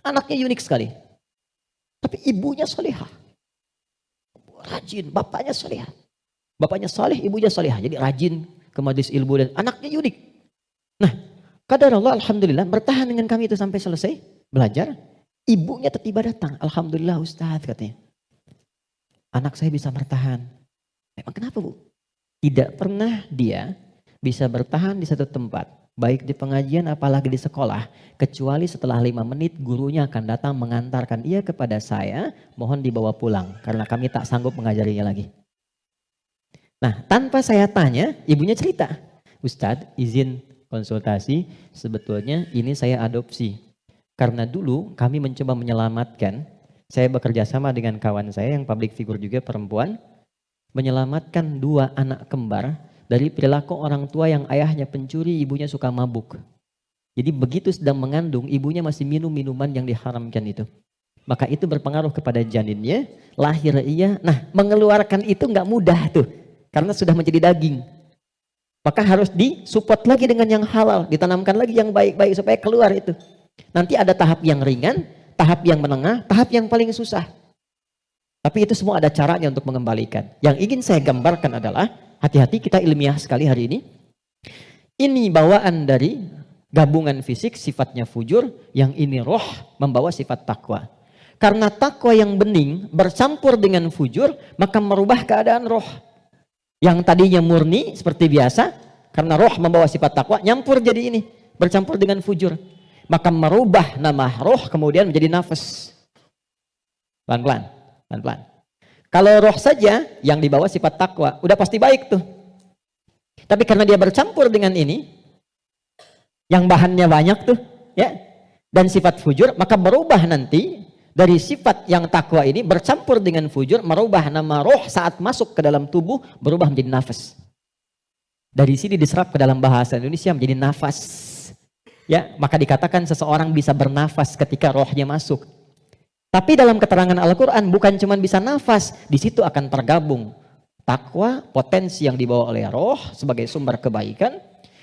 Anaknya unik sekali. Tapi ibunya solehah. Rajin, bapaknya solehah. Bapaknya soleh, ibunya solehah. Jadi rajin ke majelis ilmu dan anaknya unik. Nah, kadar Allah alhamdulillah bertahan dengan kami itu sampai selesai belajar. Ibunya tiba datang. Alhamdulillah Ustaz katanya. Anak saya bisa bertahan. Emang kenapa Bu? Tidak pernah dia bisa bertahan di satu tempat. Baik di pengajian apalagi di sekolah. Kecuali setelah 5 menit gurunya akan datang mengantarkan ia kepada saya. Mohon dibawa pulang. Karena kami tak sanggup mengajarinya lagi. Nah tanpa saya tanya ibunya cerita. Ustadz izin konsultasi. Sebetulnya ini saya adopsi. Karena dulu kami mencoba menyelamatkan. Saya bekerja sama dengan kawan saya yang public figure juga perempuan. Menyelamatkan 2 anak kembar. Dari perilaku orang tua yang ayahnya pencuri, ibunya suka mabuk. Jadi begitu sedang mengandung, ibunya masih minum minuman yang diharamkan itu. Maka itu berpengaruh kepada janinnya, lahir ia. Nah mengeluarkan itu nggak mudah tuh, karena sudah menjadi daging. Maka harus disupport lagi dengan yang halal, ditanamkan lagi yang baik-baik supaya keluar itu. Nanti ada tahap yang ringan, tahap yang menengah, tahap yang paling susah. Tapi itu semua ada caranya untuk mengembalikan. Yang ingin saya gambarkan adalah, hati-hati kita ilmiah sekali hari ini. Ini bawaan dari gabungan fisik sifatnya fujur, yang ini roh membawa sifat takwa. Karena takwa yang bening bercampur dengan fujur, maka merubah keadaan roh. Yang tadinya murni seperti biasa, karena roh membawa sifat takwa, nyampur jadi ini, bercampur dengan fujur. Maka merubah nama roh kemudian menjadi nafas. Pelan-pelan, pelan-pelan. Kalau roh saja yang dibawa sifat takwa, udah pasti baik tuh. Tapi karena dia bercampur dengan ini, yang bahannya banyak tuh, ya, dan sifat fujur, maka berubah nanti dari sifat yang takwa ini bercampur dengan fujur, merubah nama roh saat masuk ke dalam tubuh, berubah menjadi nafas. Dari sini diserap ke dalam bahasa Indonesia menjadi nafas. Ya, maka dikatakan seseorang bisa bernafas ketika rohnya masuk. Tapi dalam keterangan Al-Quran bukan cuma bisa nafas, di situ akan tergabung takwa, potensi yang dibawa oleh roh sebagai sumber kebaikan.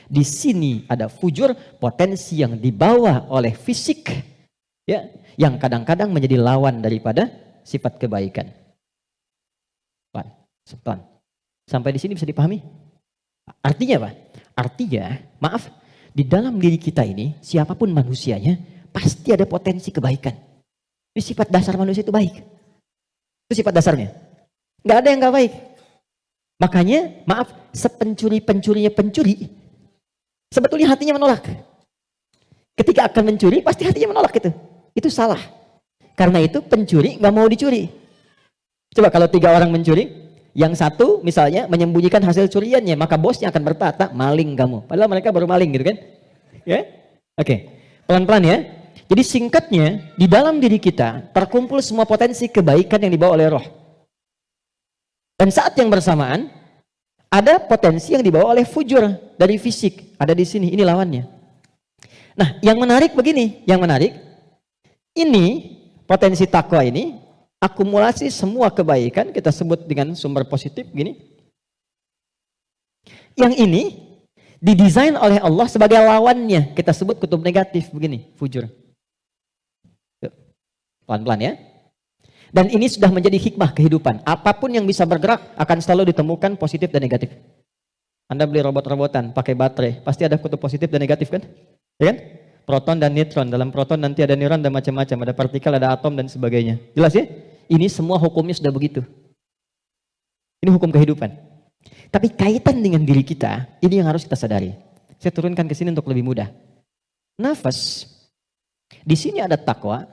Di sini ada fujur, potensi yang dibawa oleh fisik, ya, yang kadang-kadang menjadi lawan daripada sifat kebaikan. Pelan. Sampai di sini bisa dipahami? Artinya apa? Artinya, maaf, di dalam diri kita ini, siapapun manusianya, pasti ada potensi kebaikan. Ini sifat dasar manusia itu baik. Itu sifat dasarnya. Nggak ada yang nggak baik. Makanya, maaf, sepencuri-pencurinya pencuri, sebetulnya hatinya menolak. Ketika akan mencuri, pasti hatinya menolak itu. Itu salah. Karena itu pencuri nggak mau dicuri. Coba kalau 3 orang mencuri, yang satu misalnya menyembunyikan hasil curiannya, maka bosnya akan berkata, maling kamu. Padahal mereka baru maling gitu kan? Ya? Oke. Pelan-pelan ya. Jadi singkatnya, di dalam diri kita terkumpul semua potensi kebaikan yang dibawa oleh roh. Dan saat yang bersamaan, ada potensi yang dibawa oleh fujur dari fisik. Ada di sini, ini lawannya. Nah, yang menarik begini, ini potensi takwa ini, akumulasi semua kebaikan, kita sebut dengan sumber positif, gini. Yang ini, didesain oleh Allah sebagai lawannya, kita sebut kutub negatif, begini, fujur. Pelan-pelan ya. Dan ini sudah menjadi hikmah kehidupan. Apapun yang bisa bergerak akan selalu ditemukan positif dan negatif. Anda beli robot-robotan pakai baterai, pasti ada kutub positif dan negatif kan? Ya kan? Proton dan neutron. Dalam proton nanti ada neuron dan macam-macam, ada partikel, ada atom dan sebagainya. Jelas ya? Ini semua hukumnya sudah begitu. Ini hukum kehidupan. Tapi kaitan dengan diri kita, ini yang harus kita sadari. Saya turunkan ke sini untuk lebih mudah. Nafas. Di sini ada takwa.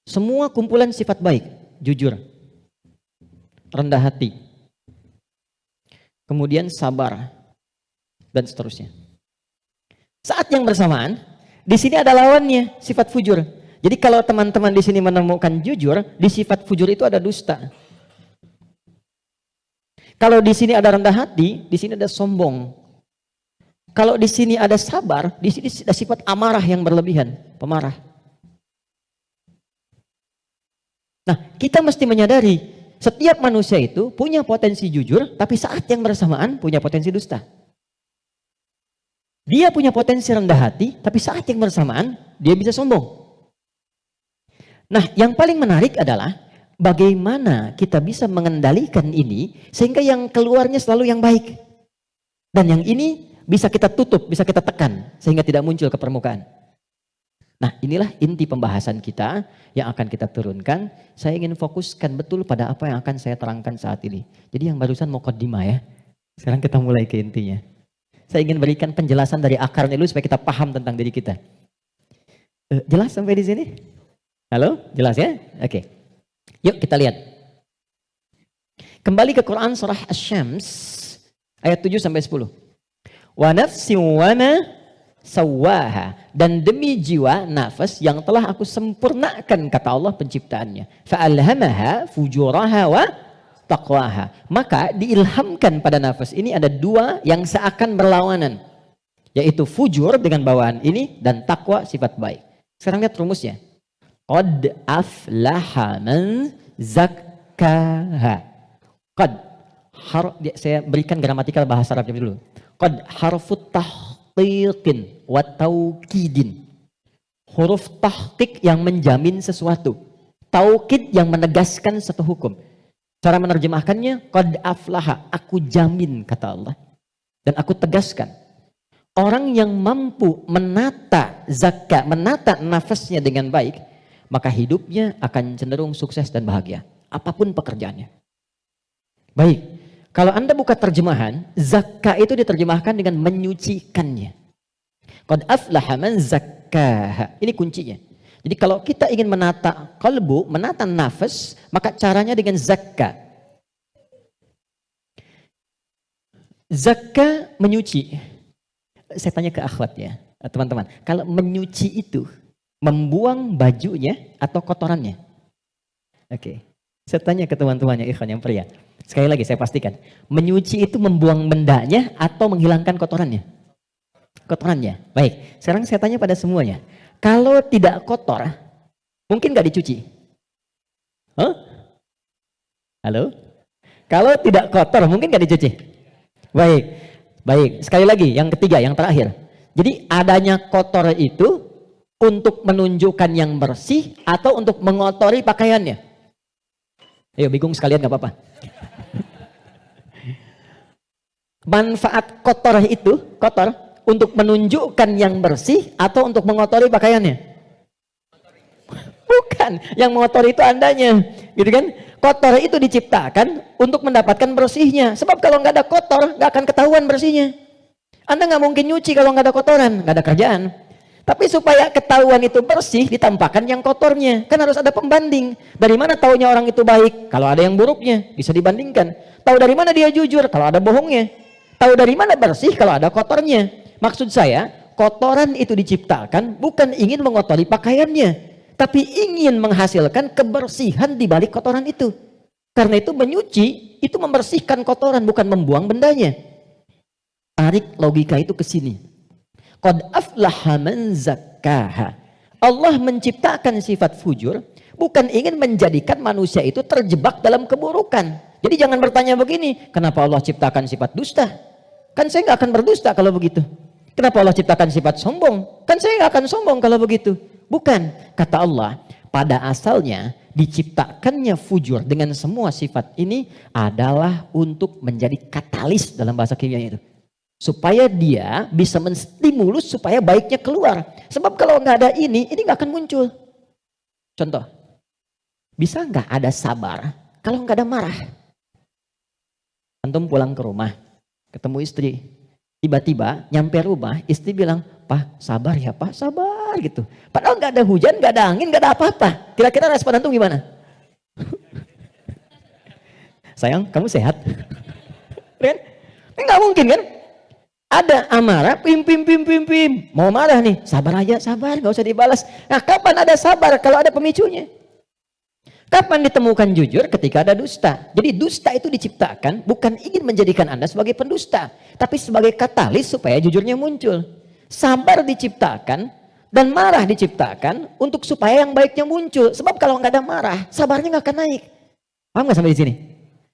Semua kumpulan sifat baik, jujur, rendah hati, kemudian sabar, dan seterusnya. Saat yang bersamaan, di sini ada lawannya, sifat fujur. Jadi kalau teman-teman di sini menemukan jujur, di sifat fujur itu ada dusta. Kalau di sini ada rendah hati, di sini ada sombong. Kalau di sini ada sabar, di sini ada sifat amarah yang berlebihan, pemarah. Nah, kita mesti menyadari setiap manusia itu punya potensi jujur, tapi saat yang bersamaan punya potensi dusta. Dia punya potensi rendah hati, tapi saat yang bersamaan dia bisa sombong. Nah, yang paling menarik adalah bagaimana kita bisa mengendalikan ini sehingga yang keluarnya selalu yang baik. Dan yang ini bisa kita tutup, bisa kita tekan sehingga tidak muncul ke permukaan. Nah, inilah inti pembahasan kita yang akan kita turunkan. Saya ingin fokuskan betul pada apa yang akan saya terangkan saat ini. Jadi yang barusan muqaddimah ya. Sekarang kita mulai ke intinya. Saya ingin berikan penjelasan dari akarnya dulu supaya kita paham tentang diri kita. Jelas sampai di sini? Halo? Jelas ya? Oke. Yuk kita lihat. Kembali ke Quran surah Asy-Syams ayat 7 sampai 10. Wa nafsin wa ma sawaha, dan demi jiwa nafas yang telah aku sempurnakan, kata Allah penciptaannya. Fa'alhamaha fujuraha wa taqwaha, maka diilhamkan pada nafas ini ada dua yang seakan berlawanan, yaitu fujur dengan bawaan ini dan takwa sifat baik. Sekarang lihat rumusnya. Qad aflaha man zakkaha. Qad, saya berikan gramatikal bahasa Arabnya dulu. Qad harfut tahqiqin wa taukidin. Huruf tahqiq yang menjamin sesuatu, taukid yang menegaskan satu hukum. Cara menerjemahkannya, qad aflaha, aku jamin, kata Allah, dan aku tegaskan. Orang yang mampu menata zakat, menata nafasnya dengan baik, maka hidupnya akan cenderung sukses dan bahagia, apapun pekerjaannya. Baik, kalau Anda buka terjemahan, zakat itu diterjemahkan dengan menyucikannya. Qad aflaha man zakkaha. Ini kuncinya. Jadi kalau kita ingin menata qalbu, menata nafas, maka caranya dengan zakat. Zakat menyuci. Saya tanya ke akhwat ya, teman-teman. Kalau menyuci itu, membuang bajunya atau kotorannya? Oke. Saya tanya ke teman-temannya, ikhwan yang pria. Sekali lagi saya pastikan. Menyuci itu membuang bendanya atau menghilangkan kotorannya? Kotorannya. Baik, sekarang saya tanya pada semuanya. Kalau tidak kotor, mungkin nggak dicuci? Huh? Halo? Kalau tidak kotor, mungkin nggak dicuci? Baik, baik. Sekali lagi, yang ketiga, yang terakhir. Jadi adanya kotor itu untuk menunjukkan yang bersih atau untuk mengotori pakaiannya? Ayo, bingung sekalian nggak apa-apa. Manfaat kotor itu, kotor, untuk menunjukkan yang bersih atau untuk mengotori pakaiannya? Bukan, yang mengotori itu andanya, gitu kan? Kotor itu diciptakan untuk mendapatkan bersihnya. Sebab kalau nggak ada kotor, nggak akan ketahuan bersihnya. Anda nggak mungkin nyuci kalau nggak ada kotoran, nggak ada kerjaan. Tapi supaya ketahuan itu bersih, ditampakkan yang kotornya. Kan harus ada pembanding. Dari mana taunya orang itu baik? Kalau ada yang buruknya, bisa dibandingkan. Tahu dari mana dia jujur? Kalau ada bohongnya. Tahu dari mana bersih? Kalau ada kotornya. Maksud saya, kotoran itu diciptakan bukan ingin mengotori pakaiannya, tapi ingin menghasilkan kebersihan di balik kotoran itu. Karena itu menyuci, itu membersihkan kotoran, bukan membuang bendanya. Tarik logika itu ke sini. Qad aflaha man zakkaha. Allah menciptakan sifat fujur bukan ingin menjadikan manusia itu terjebak dalam keburukan. Jadi jangan bertanya begini, kenapa Allah ciptakan sifat dusta? Kan saya nggak akan berdusta kalau begitu. Kenapa Allah ciptakan sifat sombong? Kan saya nggak akan sombong kalau begitu. Bukan, kata Allah, pada asalnya diciptakannya fujur dengan semua sifat ini adalah untuk menjadi katalis dalam bahasa kimianya itu. Supaya dia bisa menstimulus supaya baiknya keluar. Sebab kalau nggak ada ini nggak akan muncul. Contoh, bisa nggak ada sabar kalau nggak ada marah? Antum pulang ke rumah, ketemu istri, tiba-tiba nyampe rumah, istri bilang, "Pak, sabar ya Pak, sabar," gitu. Padahal nggak ada hujan, nggak ada angin, nggak ada apa-apa. Kira-kira respon antum gimana? Sayang, kamu sehat? Kan? Nggak mungkin kan? Ada amarah, pim. Mau marah nih, sabar aja, sabar, nggak usah dibalas. Nah, kapan ada sabar kalau ada pemicunya? Kapan ditemukan jujur? Ketika ada dusta. Jadi dusta itu diciptakan bukan ingin menjadikan Anda sebagai pendusta, tapi sebagai katalis supaya jujurnya muncul. Sabar diciptakan dan marah diciptakan untuk supaya yang baiknya muncul. Sebab kalau nggak ada marah, sabarnya nggak akan naik. Paham nggak sampai di sini?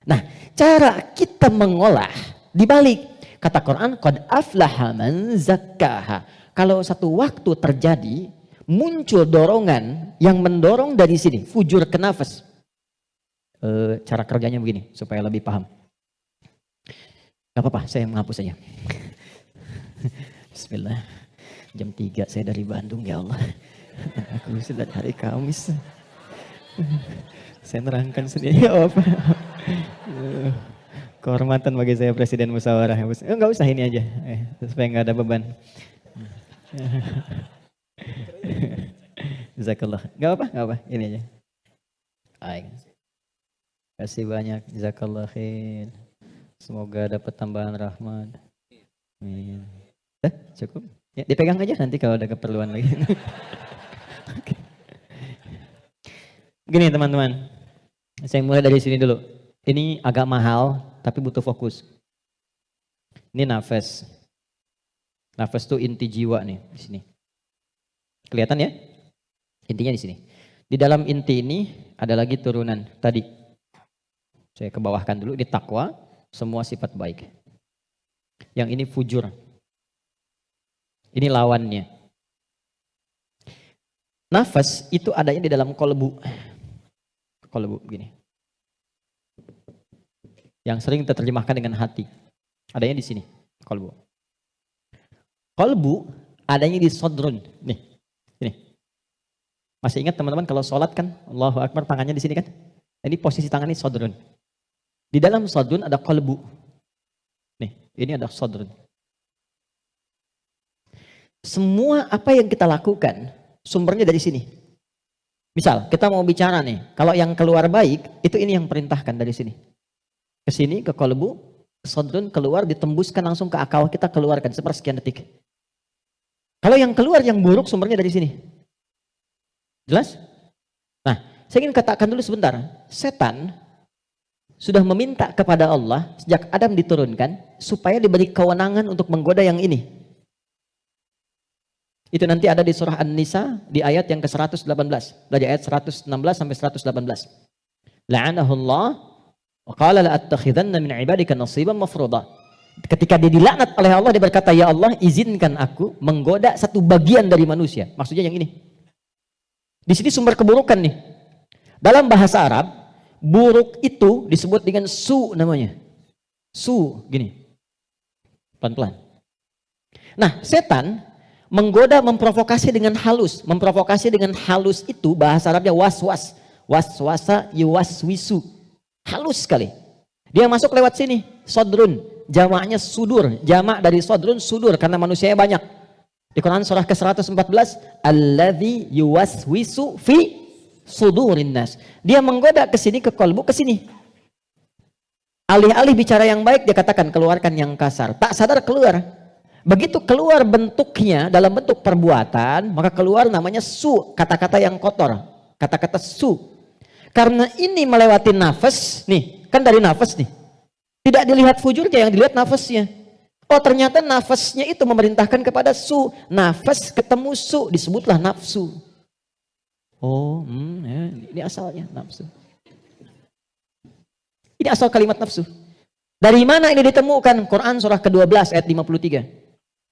Nah, cara kita mengolah dibalik. Kata Quran, qad aflaha man zakkaha. Kalau satu waktu terjadi muncul dorongan yang mendorong dari sini, fujur ke nafas. Cara kerjanya begini supaya lebih paham. Gak apa-apa, saya menghapus saja. Bismillah. Jam 3 saya dari Bandung, ya Allah. Aku sudah hari Kamis. Saya nerangkan sendiri. Apa? Kehormatan bagi saya Presiden Musyawarah. Enggak usah ini aja, supaya nggak ada beban. Jazakallah. Enggak apa, ini aja. Baik. Kasih banyak, jazakallah khair. Semoga dapat tambahan rahmat. Amin. Cukup? Ya, dipegang aja nanti kalau ada keperluan lagi. Gini teman-teman, saya mulai dari sini dulu. Ini agak mahal, tapi butuh fokus. Ini nafas. Nafas itu inti jiwa nih di sini. Kelihatan ya? Intinya di sini. Di dalam inti ini ada lagi turunan tadi. Saya ke bawahkan dulu, di takwa, semua sifat baik. Yang ini fujur. Ini lawannya. Nafas itu adanya di dalam kolbu. Kolbu begini. Yang sering terjemahkan dengan hati. Adanya di sini, kolbu. Kolbu adanya di sodrun. Nih, ini. Masih ingat teman-teman kalau sholat kan, Allahu Akbar tangannya di sini kan? Ini posisi tangan ini sodrun. Di dalam sodrun ada kolbu. Nih, ini ada sodrun. Semua apa yang kita lakukan, sumbernya dari sini. Misal, kita mau bicara nih, kalau yang keluar baik, itu ini yang perintahkan dari sini. Ke sini, ke kolbu, ke sodrun, keluar, ditembuskan langsung ke akal kita, keluarkan sepersekian detik. Kalau yang keluar, yang buruk, sumbernya dari sini. Jelas? Nah, saya ingin katakan dulu sebentar. Setan sudah meminta kepada Allah sejak Adam diturunkan supaya diberi kewenangan untuk menggoda yang ini. Itu nanti ada di surah An-Nisa di ayat yang ke-118. Dari ayat 116 sampai 118. La'anahullah wa qala la'attakhidanna min ibadika nasiban mafruḍa. Ketika dia dilaknat oleh Allah, dia berkata, ya Allah izinkan aku menggoda satu bagian dari manusia. Maksudnya yang ini. Di sini sumber keburukan nih. Dalam bahasa Arab, buruk itu disebut dengan su namanya. Su, gini. Pelan-pelan. Nah, setan menggoda, memprovokasi dengan halus. Memprovokasi dengan halus itu bahasa Arabnya waswas. Waswasa yuwaswisu. Halus sekali. Dia masuk lewat sini. Sodrun. Jamaknya sudur. Jamak dari sodrun sudur. Karena manusianya banyak. Di Quran surah ke-114. Alladzi yuwaswisu fi sudurin nas. Dia menggoda ke sini, ke kolbu, ke sini. Alih-alih bicara yang baik, dia katakan keluarkan yang kasar. Tak sadar keluar. Begitu keluar bentuknya dalam bentuk perbuatan, maka keluar namanya su, kata-kata yang kotor. Kata-kata su. Karena ini melewati nafas, nih, kan dari nafas nih. Tidak dilihat fujurnya, yang dilihat nafasnya. Oh ternyata nafasnya itu memerintahkan kepada su. Nafas ketemu su, disebutlah nafsu. Oh, ya, ini asalnya nafsu. Ini asal kalimat nafsu. Dari mana ini ditemukan? Quran surah ke-12 ayat 53.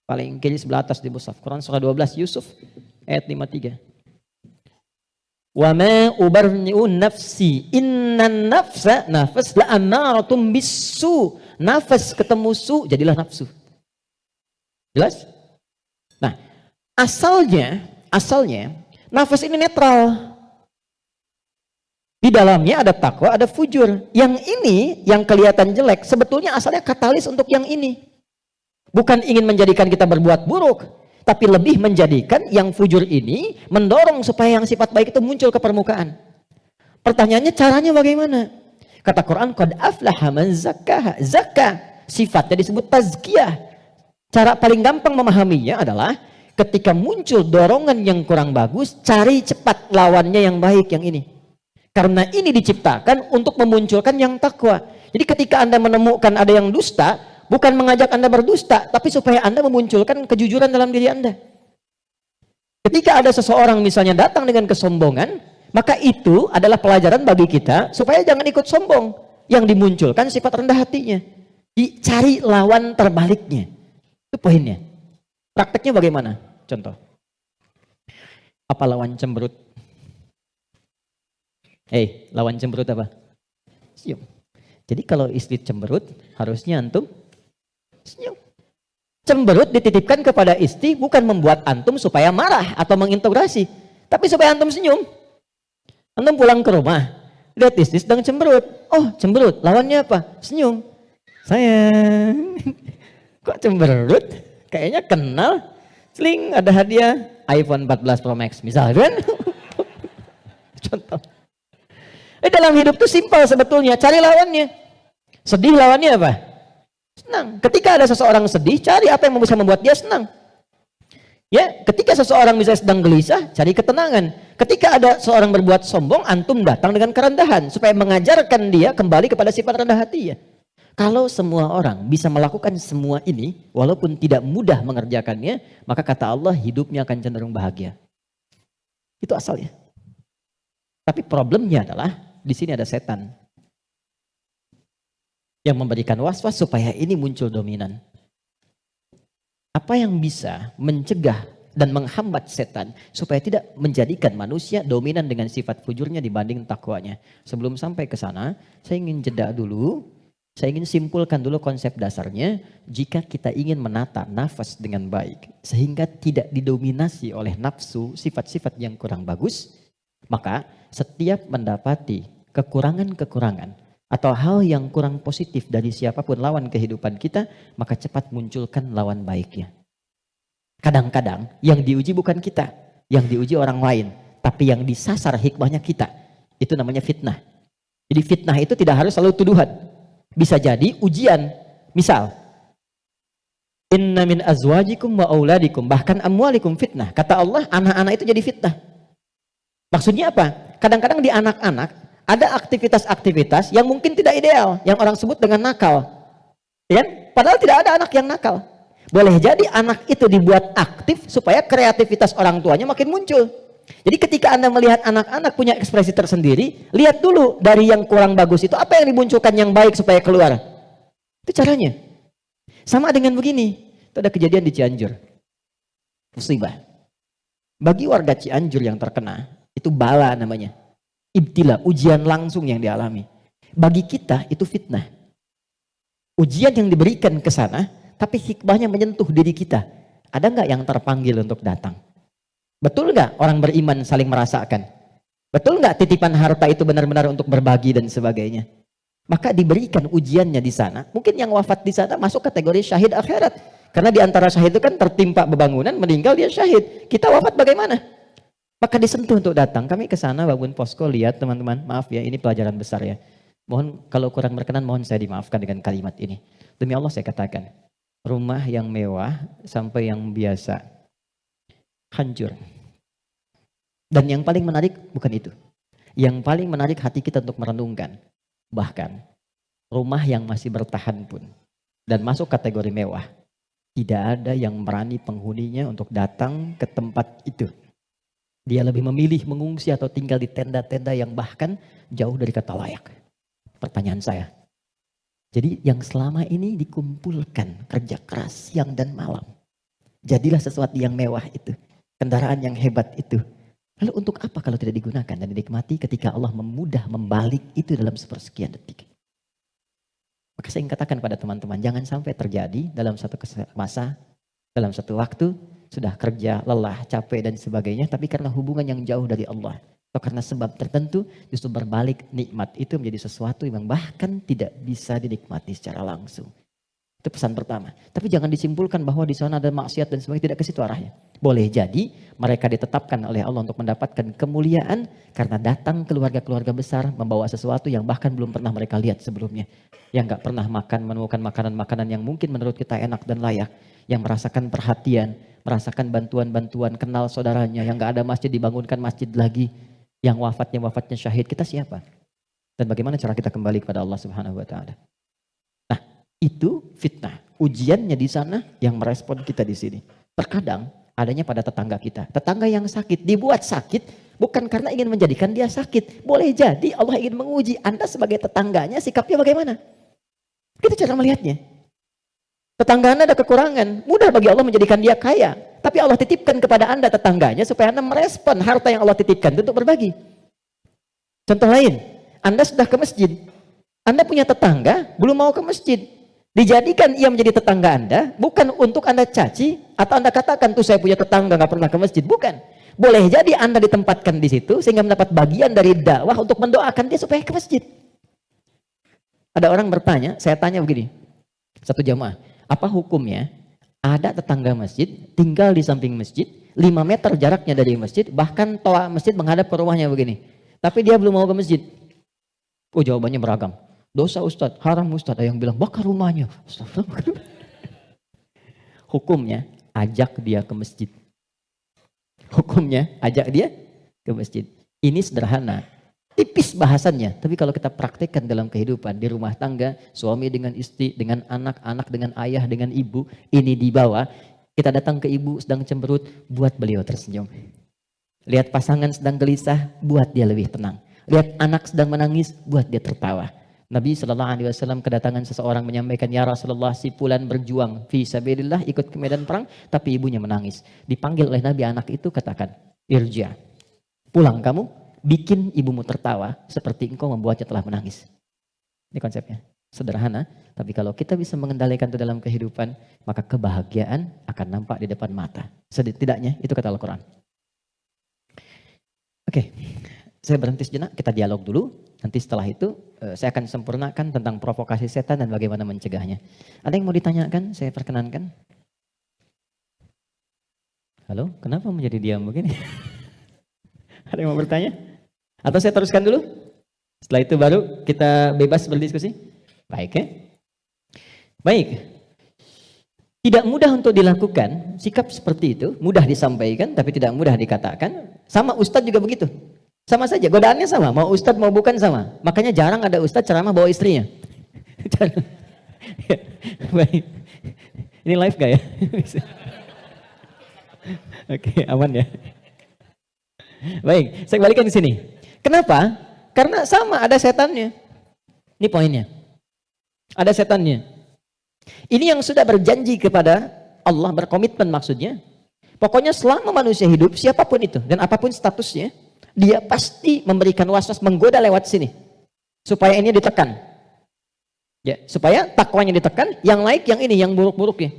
Paling kiri sebelah atas di mushaf. Quran surah 12 Yusuf ayat 53. Wa ma ubarni'u nafsi innan nafsa nafas la amaratum bisu. Nafas ketemu su jadilah nafsu. Jelas? Nah, asalnya nafas ini netral. Di dalamnya ada takwa, ada fujur. Yang ini yang kelihatan jelek sebetulnya asalnya katalis untuk yang ini. Bukan ingin menjadikan kita berbuat buruk, tapi lebih menjadikan yang fujur ini mendorong supaya yang sifat baik itu muncul ke permukaan. Pertanyaannya caranya bagaimana? Kata Quran, qad aflaha man zakkaha. Zakka sifatnya disebut tazkiyah. Cara paling gampang memahaminya adalah ketika muncul dorongan yang kurang bagus, cari cepat lawannya yang baik yang ini. Karena ini diciptakan untuk memunculkan yang takwa. Jadi ketika Anda menemukan ada yang dusta, bukan mengajak Anda berdusta, tapi supaya Anda memunculkan kejujuran dalam diri Anda. Ketika ada seseorang misalnya datang dengan kesombongan, maka itu adalah pelajaran bagi kita supaya jangan ikut sombong. Yang dimunculkan sifat rendah hatinya. Dicari lawan terbaliknya. Itu poinnya. Prakteknya bagaimana? Contoh. Apa lawan cemberut? Lawan cemberut apa? Senyum. Jadi kalau istri cemberut, harusnya antum senyum. Cemberut dititipkan kepada istri bukan membuat antum supaya marah atau mengintegrasi, tapi supaya antum senyum. Antum pulang ke rumah, lihat istri sedang cemberut. Oh, cemberut, lawannya apa? Senyum. Sayang, kok cemberut? Kayaknya kenal. Sling, ada hadiah iPhone 14 Pro Max misalkan. Contoh. Dalam hidup itu simpel sebetulnya, cari lawannya. Sedih lawannya apa? Senang. Ketika ada seseorang sedih, cari apa yang bisa membuat dia senang. Ya, ketika seseorang misalnya sedang gelisah, cari ketenangan. Ketika ada seorang berbuat sombong, antum datang dengan kerendahan supaya mengajarkan dia kembali kepada sifat rendah hati ya. Kalau semua orang bisa melakukan semua ini, walaupun tidak mudah mengerjakannya, maka kata Allah hidupnya akan cenderung bahagia. Itu asalnya. Tapi problemnya adalah di sini ada setan yang memberikan was-was supaya ini muncul dominan. Apa yang bisa mencegah dan menghambat setan supaya tidak menjadikan manusia dominan dengan sifat fujurnya dibanding takwanya? Sebelum sampai ke sana, saya ingin jeda dulu. Saya ingin simpulkan dulu konsep dasarnya. Jika kita ingin menata nafas dengan baik sehingga tidak didominasi oleh nafsu sifat-sifat yang kurang bagus, maka setiap mendapati kekurangan-kekurangan atau hal yang kurang positif dari siapapun lawan kehidupan kita, maka cepat munculkan lawan baiknya. Kadang-kadang yang diuji bukan kita, yang diuji orang lain, tapi yang disasar hikmahnya kita. Itu namanya fitnah. Jadi fitnah itu tidak harus selalu tuduhan. Bisa jadi ujian. Misal, inna min azwajikum wa auladikum, bahkan amwalikum fitnah. Kata Allah, anak-anak itu jadi fitnah. Maksudnya apa? Kadang-kadang di anak-anak ada aktivitas-aktivitas yang mungkin tidak ideal, yang orang sebut dengan nakal. Ya? Padahal tidak ada anak yang nakal. Boleh jadi anak itu dibuat aktif supaya kreativitas orang tuanya makin muncul. Jadi ketika Anda melihat anak-anak punya ekspresi tersendiri, lihat dulu dari yang kurang bagus itu apa yang dimunculkan yang baik supaya keluar. Itu caranya. Sama dengan begini. Itu ada kejadian di Cianjur. Musibah. Bagi warga Cianjur yang terkena, itu bala namanya. Ibtila, ujian langsung yang dialami. Bagi kita itu fitnah. Ujian yang diberikan ke sana, tapi hikmahnya menyentuh diri kita. Ada nggak yang terpanggil untuk datang? Betul nggak orang beriman saling merasakan? Betul nggak titipan harta itu benar-benar untuk berbagi dan sebagainya? Maka diberikan ujiannya di sana. Mungkin yang wafat di sana masuk kategori syahid akhirat. Karena di antara syahid itu kan tertimpa bebangunan, meninggal dia syahid. Kita wafat bagaimana? Maka disentuh untuk datang. Kami ke sana bangun posko, lihat teman-teman, maaf ya, ini pelajaran besar ya. Mohon kalau kurang berkenan, mohon saya dimaafkan dengan kalimat ini. Demi Allah saya katakan, rumah yang mewah sampai yang biasa hancur. Dan yang paling menarik bukan itu. Yang paling menarik hati kita untuk merenungkan. Bahkan rumah yang masih bertahan pun dan masuk kategori mewah, tidak ada yang berani penghuninya untuk datang ke tempat itu. Dia lebih memilih mengungsi atau tinggal di tenda-tenda yang bahkan jauh dari kata layak. Pertanyaan saya, jadi yang selama ini dikumpulkan kerja keras siang dan malam, jadilah sesuatu yang mewah itu, kendaraan yang hebat itu. Lalu untuk apa kalau tidak digunakan dan dinikmati ketika Allah memudah membalik itu dalam sepersekian detik? Maka saya ingin katakan pada teman-teman, jangan sampai terjadi dalam satu masa, dalam satu waktu, sudah kerja, lelah, capek dan sebagainya, tapi karena hubungan yang jauh dari Allah, atau karena sebab tertentu, justru berbalik nikmat itu menjadi sesuatu yang bahkan tidak bisa dinikmati secara langsung. Itu pesan pertama. Tapi jangan disimpulkan bahwa di sana ada maksiat dan sebagainya, tidak ke situ arahnya. Boleh jadi mereka ditetapkan oleh Allah untuk mendapatkan kemuliaan karena datang keluarga-keluarga besar membawa sesuatu yang bahkan belum pernah mereka lihat sebelumnya. Yang gak pernah makan, menemukan makanan-makanan yang mungkin menurut kita enak dan layak. Yang merasakan perhatian, merasakan bantuan-bantuan, kenal saudaranya. Yang gak ada masjid, dibangunkan masjid lagi. Yang wafatnya syahid, kita siapa? Dan bagaimana cara kita kembali kepada Allah Subhanahu wa Ta'ala? Itu fitnah. Ujiannya di sana yang merespon kita di sini. Terkadang adanya pada tetangga kita. Tetangga yang sakit dibuat sakit bukan karena ingin menjadikan dia sakit. Boleh jadi Allah ingin menguji Anda sebagai tetangganya, sikapnya bagaimana. Itu cara melihatnya. Tetangga Anda ada kekurangan, mudah bagi Allah menjadikan dia kaya. Tapi Allah titipkan kepada Anda tetangganya supaya Anda merespon harta yang Allah titipkan untuk berbagi. Contoh lain, Anda sudah ke masjid. Anda punya tetangga, belum mau ke masjid. Dijadikan ia menjadi tetangga Anda, bukan untuk Anda caci, atau Anda katakan, tuh saya punya tetangga, nggak pernah ke masjid. Bukan. Boleh jadi Anda ditempatkan di situ, sehingga mendapat bagian dari dakwah untuk mendoakan dia supaya ke masjid. Ada orang bertanya, saya tanya begini, satu jamaah, apa hukumnya ada tetangga masjid, tinggal di samping masjid, 5 meter jaraknya dari masjid, bahkan toa masjid menghadap ke rumahnya begini. Tapi dia belum mau ke masjid. Oh, jawabannya beragam. Dosa Ustadz, haram Ustadz. Ada yang bilang bakar rumahnya. Hukumnya ajak dia ke masjid. Hukumnya ajak dia ke masjid. Ini sederhana, tipis bahasannya. Tapi kalau kita praktekkan dalam kehidupan di rumah tangga, suami dengan istri, dengan anak, anak dengan ayah, dengan ibu, ini dibawa. Kita datang ke ibu sedang cemberut, buat beliau tersenyum. Lihat pasangan sedang gelisah, buat dia lebih tenang. Lihat anak sedang menangis, buat dia tertawa. Nabi SAW kedatangan seseorang menyampaikan, ya Rasulullah, si fulan berjuang fi sabilillah, ikut ke medan perang, tapi ibunya menangis. Dipanggil oleh Nabi, anak itu katakan, irja, pulang kamu, bikin ibumu tertawa seperti engkau membuatnya telah menangis. Ini konsepnya. Sederhana, tapi kalau kita bisa mengendalikan itu dalam kehidupan, maka kebahagiaan akan nampak di depan mata. Setidaknya itu kata Al-Quran. Oke, saya berhenti sejenak, kita dialog dulu. Nanti setelah itu saya akan sempurnakan tentang provokasi setan dan bagaimana mencegahnya. Ada yang mau ditanyakan? Saya perkenankan. Halo, kenapa menjadi diam begini? Ada yang mau bertanya? Atau saya teruskan dulu? Setelah itu baru kita bebas berdiskusi? Baik ya? Baik. Tidak mudah untuk dilakukan, sikap seperti itu, mudah disampaikan tapi tidak mudah dikatakan. Sama Ustadz juga begitu. Sama saja, godaannya sama, mau Ustadz mau bukan sama. Makanya jarang ada Ustadz ceramah bawa istrinya. Baik. Ini live gak ya? Oke, aman ya. Baik, saya balikan di sini. Kenapa? Karena sama, ada setannya. Ini poinnya. Ada setannya. Ini yang sudah berjanji kepada Allah, berkomitmen maksudnya. Pokoknya selama manusia hidup, siapapun itu, dan apapun statusnya, dia pasti memberikan waswas, menggoda lewat sini. Supaya ini ditekan. Ya, supaya takwanya ditekan, yang naik yang ini, yang buruk-buruknya.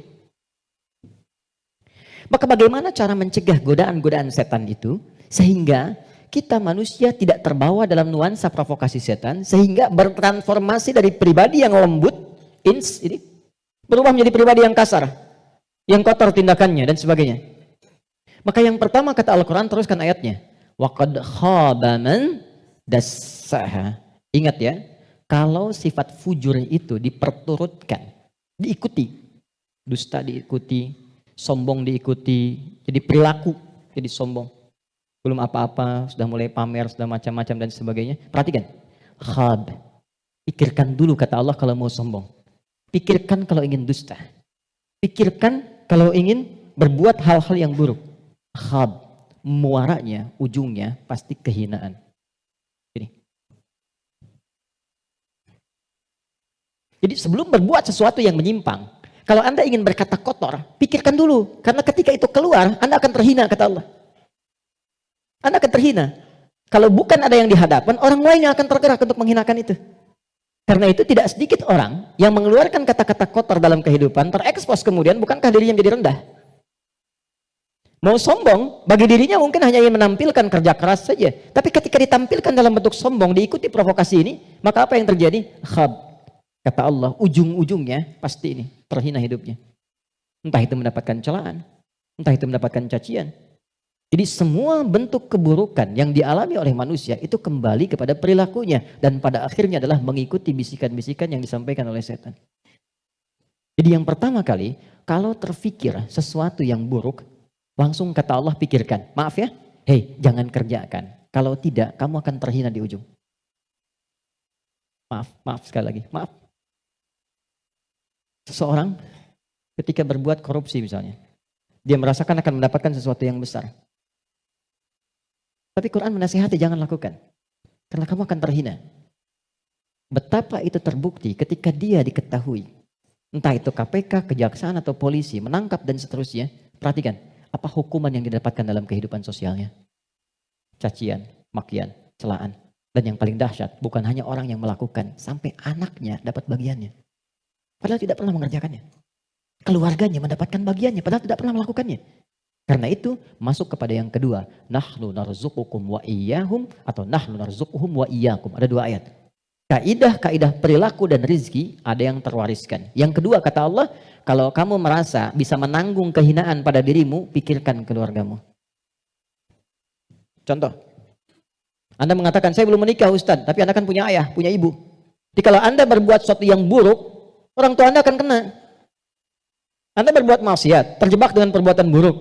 Maka bagaimana cara mencegah godaan-godaan setan itu, sehingga kita manusia tidak terbawa dalam nuansa provokasi setan, sehingga bertransformasi dari pribadi yang lembut, ini, berubah menjadi pribadi yang kasar, yang kotor tindakannya, dan sebagainya. Maka yang pertama kata Al-Quran, teruskan ayatnya. وَقَدْ خَابَ مَنْ دَسَّاهَا. Ingat ya, kalau sifat fujur itu diperturutkan, diikuti, dusta diikuti, sombong diikuti, jadi perilaku, jadi sombong. Belum apa-apa, sudah mulai pamer, sudah macam-macam dan sebagainya. Perhatikan, khab. Pikirkan dulu kata Allah kalau mau sombong. Pikirkan kalau ingin dusta. Pikirkan kalau ingin berbuat hal-hal yang buruk. Khab. Muaranya, ujungnya pasti kehinaan. Ini. Jadi sebelum berbuat sesuatu yang menyimpang, kalau Anda ingin berkata kotor, pikirkan dulu. Karena ketika itu keluar, Anda akan terhina kata Allah. Anda akan terhina. Kalau bukan ada yang di hadapan, orang lain yang akan tergerak untuk menghinakan itu. Karena itu tidak sedikit orang yang mengeluarkan kata-kata kotor dalam kehidupan, terekspos kemudian, bukankah dirinya menjadi rendah? Mau sombong, bagi dirinya mungkin hanya ingin menampilkan kerja keras saja. Tapi ketika ditampilkan dalam bentuk sombong, diikuti provokasi ini, maka apa yang terjadi? Khab. Kata Allah, ujung-ujungnya pasti ini, terhina hidupnya. Entah itu mendapatkan celaan, entah itu mendapatkan cacian. Jadi semua bentuk keburukan yang dialami oleh manusia itu kembali kepada perilakunya. Dan pada akhirnya adalah mengikuti bisikan-bisikan yang disampaikan oleh setan. Jadi yang pertama kali, kalau terfikir sesuatu yang buruk, langsung kata Allah pikirkan, maaf ya, hei jangan kerjakan. Kalau tidak, kamu akan terhina di ujung. Maaf sekali lagi, maaf. Seseorang ketika berbuat korupsi misalnya, dia merasakan akan mendapatkan sesuatu yang besar. Tapi Quran menasihati jangan lakukan, karena kamu akan terhina. Betapa itu terbukti ketika dia diketahui, entah itu KPK, kejaksaan atau polisi, menangkap dan seterusnya. Perhatikan, apa hukuman yang didapatkan dalam kehidupan sosialnya? Cacian, makian, celaan. Dan yang paling dahsyat, bukan hanya orang yang melakukan, sampai anaknya dapat bagiannya. Padahal tidak pernah mengerjakannya. Keluarganya mendapatkan bagiannya, padahal tidak pernah melakukannya. Karena itu, masuk kepada yang kedua. Nahnu narzuqukum wa iyyahum, atau nahnu narzuquhum wa iyyakum. Ada dua ayat. Kaidah-kaidah perilaku dan rizki ada yang terwariskan. Yang kedua kata Allah, kalau kamu merasa bisa menanggung kehinaan pada dirimu, pikirkan keluargamu. Contoh, Anda mengatakan, saya belum menikah Ustadz, tapi Anda kan punya ayah, punya ibu. Jadi kalau Anda berbuat sesuatu yang buruk, orang tua Anda akan kena. Anda berbuat maksiat, terjebak dengan perbuatan buruk,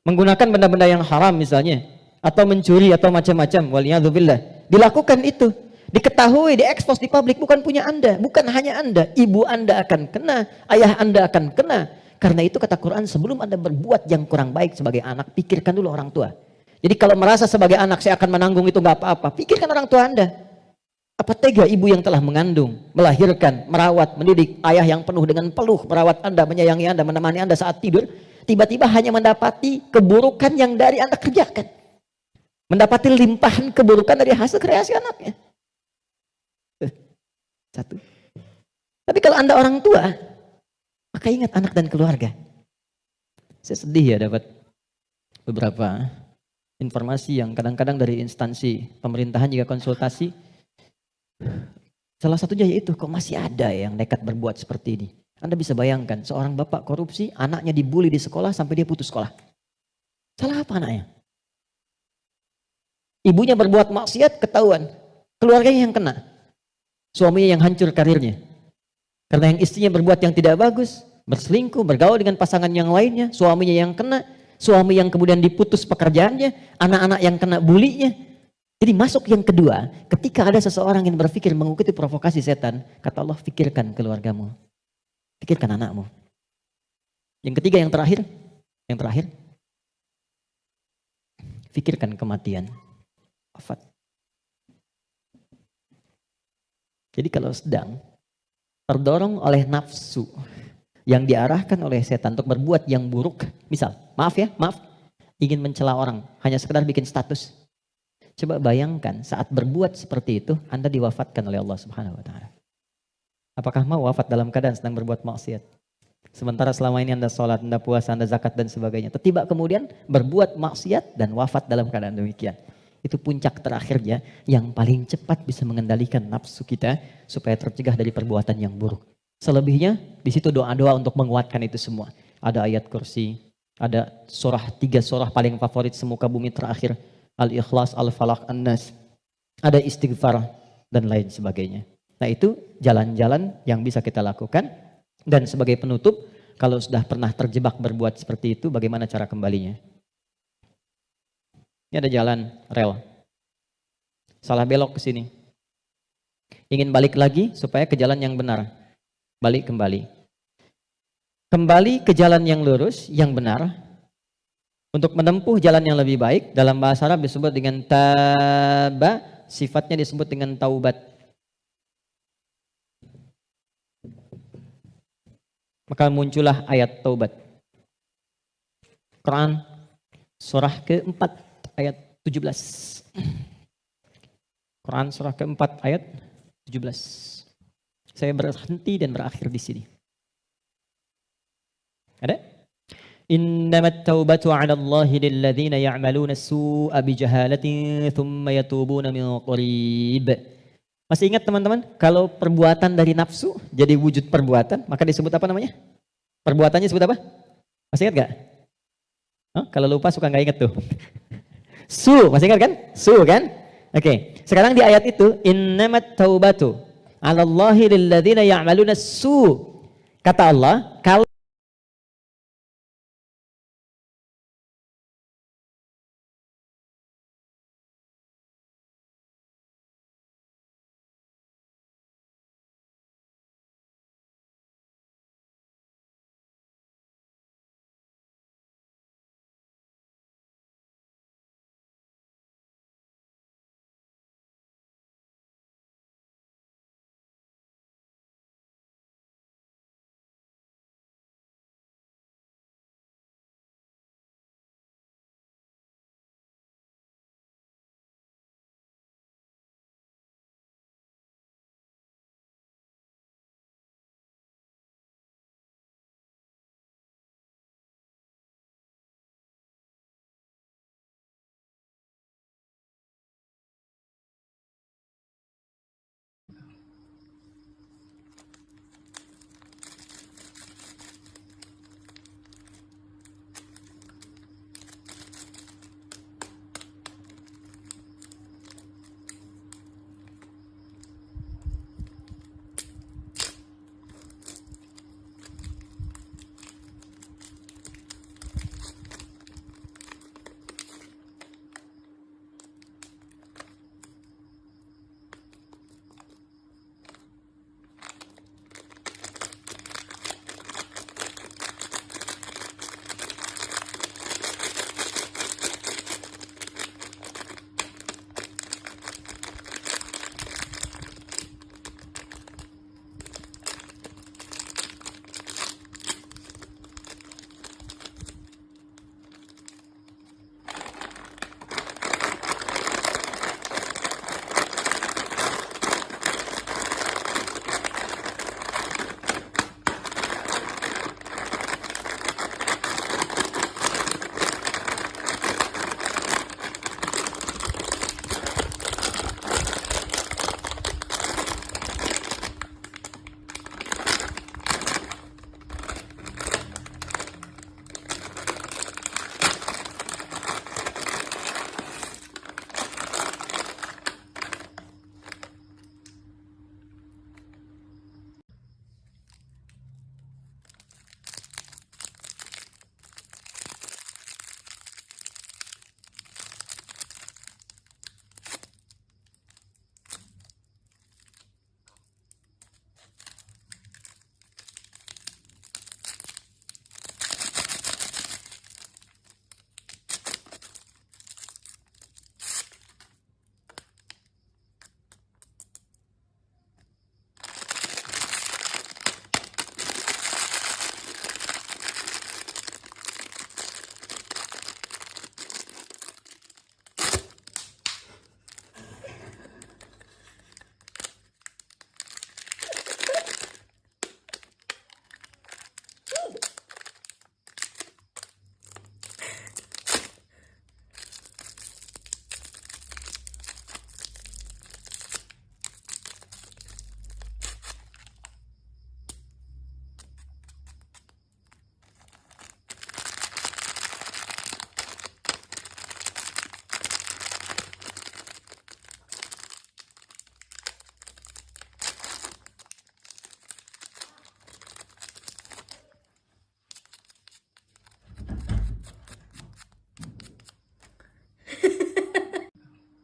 menggunakan benda-benda yang haram misalnya, atau mencuri atau macam-macam, waliyadzubillah. Dilakukan itu, diketahui, diekspos di publik, bukan punya Anda, bukan hanya Anda, ibu Anda akan kena, ayah Anda akan kena. Karena itu kata Quran, sebelum Anda berbuat yang kurang baik sebagai anak, pikirkan dulu orang tua. Jadi kalau merasa sebagai anak saya akan menanggung itu nggak apa-apa, pikirkan orang tua Anda. Apa tega ibu yang telah mengandung, melahirkan, merawat, mendidik, ayah yang penuh dengan peluh, merawat Anda, menyayangi Anda, menemani Anda saat tidur, tiba-tiba hanya mendapati keburukan yang dari Anda kerjakan. Mendapati limpahan keburukan dari hasil kreasi anaknya. Satu. Tapi kalau Anda orang tua, maka ingat anak dan keluarga. Saya sedih ya dapat beberapa informasi yang kadang-kadang dari instansi pemerintahan juga konsultasi. Salah satunya yaitu kok masih ada yang nekat berbuat seperti ini. Anda bisa bayangkan seorang bapak korupsi, anaknya dibully di sekolah sampai dia putus sekolah. Salah apa anaknya? Ibunya berbuat maksiat, ketahuan. Keluarganya yang kena. Suaminya yang hancur karirnya. Karena yang istrinya berbuat yang tidak bagus, berselingkuh, bergaul dengan pasangan yang lainnya, suaminya yang kena, suami yang kemudian diputus pekerjaannya, anak-anak yang kena bulinya. Jadi masuk yang kedua, ketika ada seseorang yang berpikir mengikuti provokasi setan, kata Allah, pikirkan keluargamu, pikirkan anakmu. Yang ketiga, yang terakhir, pikirkan kematian, wafat. Jadi kalau sedang terdorong oleh nafsu yang diarahkan oleh setan untuk berbuat yang buruk, misal, maaf, ingin mencela orang, hanya sekedar bikin status. Coba bayangkan saat berbuat seperti itu, Anda diwafatkan oleh Allah Subhanahu wa Ta'ala. Apakah mau wafat dalam keadaan sedang berbuat maksiat? Sementara selama ini Anda sholat, Anda puasa, Anda zakat dan sebagainya. Tiba kemudian berbuat maksiat dan wafat dalam keadaan demikian. Itu puncak terakhirnya yang paling cepat bisa mengendalikan nafsu kita supaya tercegah dari perbuatan yang buruk. Selebihnya di situ doa-doa untuk menguatkan itu semua. Ada ayat kursi, ada tiga surah paling favorit semuka bumi terakhir. Al-Ikhlas, Al-Falaq, An-Nas. Ada istighfar dan lain sebagainya. Nah itu jalan-jalan yang bisa kita lakukan. Dan sebagai penutup, kalau sudah pernah terjebak berbuat seperti itu, bagaimana cara kembalinya? Ini ada jalan rel. Salah belok ke sini. Ingin balik lagi supaya ke jalan yang benar. Balik kembali. Kembali ke jalan yang lurus, yang benar. Untuk menempuh jalan yang lebih baik, dalam bahasa Arab disebut dengan taba, sifatnya disebut dengan taubat. Maka muncullah ayat taubat. Quran surah ke-4 ayat 17. Quran surah ke-4 ayat 17. Saya berhenti dan berakhir di sini. Ada? Innamat taubatu 'ala Allahi lilladzina ya'maluna as-su'a bijahalatin thumma yatubuna min qarib. Masih ingat teman-teman, kalau perbuatan dari nafsu jadi wujud perbuatan, maka disebut apa namanya? Perbuatannya disebut apa? Masih ingat gak? Kalau lupa suka gak ingat tuh. Masih ingat kan? Kan? Oke. Sekarang di ayat itu, innamat taubatu 'ala Allahi lilladzina ya'maluna as-su'. Kata Allah, kalau